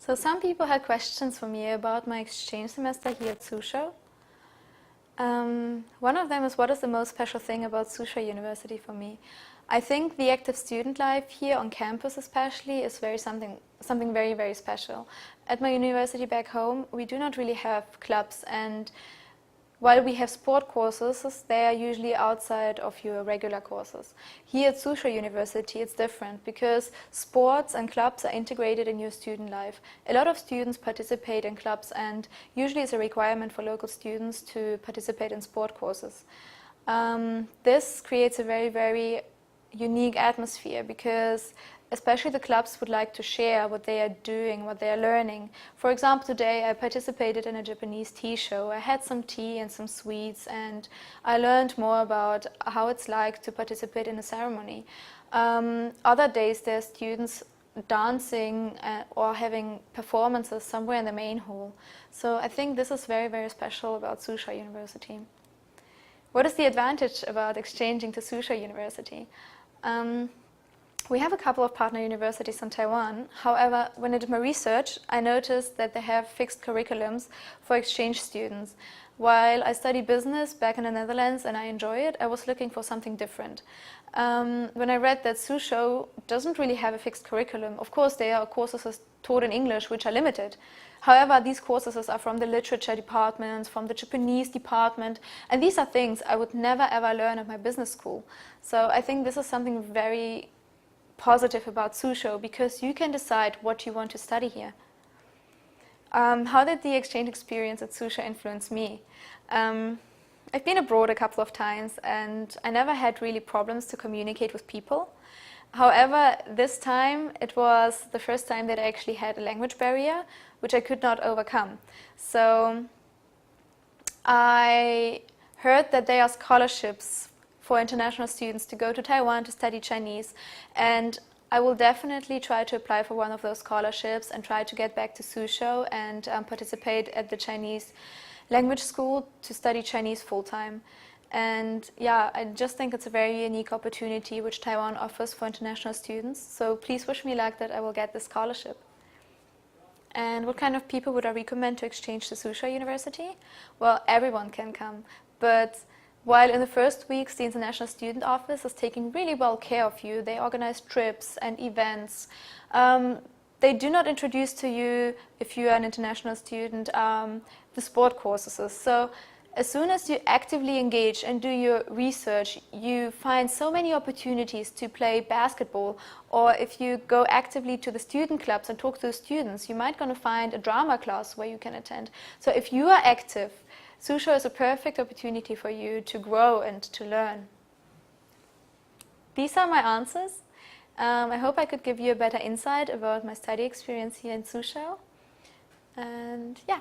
So some people had questions for me about my exchange semester here at Suzhou. One of them is, what is the most special thing about Suzhou University for me? I think the active student life here on campus especially is something very, very special. At my university back home, we do not really have clubs, and while we have sport courses, they are usually outside of your regular courses. Here at Suzhou University, it's different because sports and clubs are integrated in your student life. A lot of students participate in clubs, and usually it's a requirement for local students to participate in sport courses. This creates a very, very unique atmosphere because especially the clubs would like to share what they are doing, what they are learning. For example, today I participated in a Japanese tea show. I had some tea and some sweets, and I learned more about how it's like to participate in a ceremony. Other days there's students dancing or having performances somewhere in the main hall. So I think this is very, very special about Suzhou University. What is the advantage about exchanging to Suzhou University? We have a couple of partner universities in Taiwan. However, when I did my research, I noticed that they have fixed curriculums for exchange students. While I study business back in the Netherlands and I enjoy it, I was looking for something different. When I read that Suzhou doesn't really have a fixed curriculum, of course there are courses taught in English which are limited. However, these courses are from the literature department, from the Japanese department, and these are things I would never ever learn at my business school. So I think this is something very positive about Suzhou, because you can decide what you want to study here. How did the exchange experience at Suzhou influence me? I've been abroad a couple of times and I never had really problems to communicate with people. However, this time it was the first time that I actually had a language barrier, which I could not overcome. So I heard that there are scholarships for international students to go to Taiwan to study Chinese, and I will definitely try to apply for one of those scholarships and try to get back to Suzhou and participate at the Chinese language school to study Chinese full-time. And yeah, I just think it's a very unique opportunity which Taiwan offers for international students, so please wish me luck that I will get this scholarship. And what kind of people would I recommend to exchange to Suzhou University? Well, everyone can come, but while in the first weeks the International Student Office is taking really well care of you, they organize trips and events. They do not introduce to you, if you are an international student, the sport courses. So as soon as you actively engage and do your research, you find so many opportunities to play basketball, or if you go actively to the student clubs and talk to the students, you might going to find a drama class where you can attend. So if you are active, Suzhou is a perfect opportunity for you to grow and to learn. These are my answers. I hope I could give you a better insight about my study experience here in Suzhou. And yeah.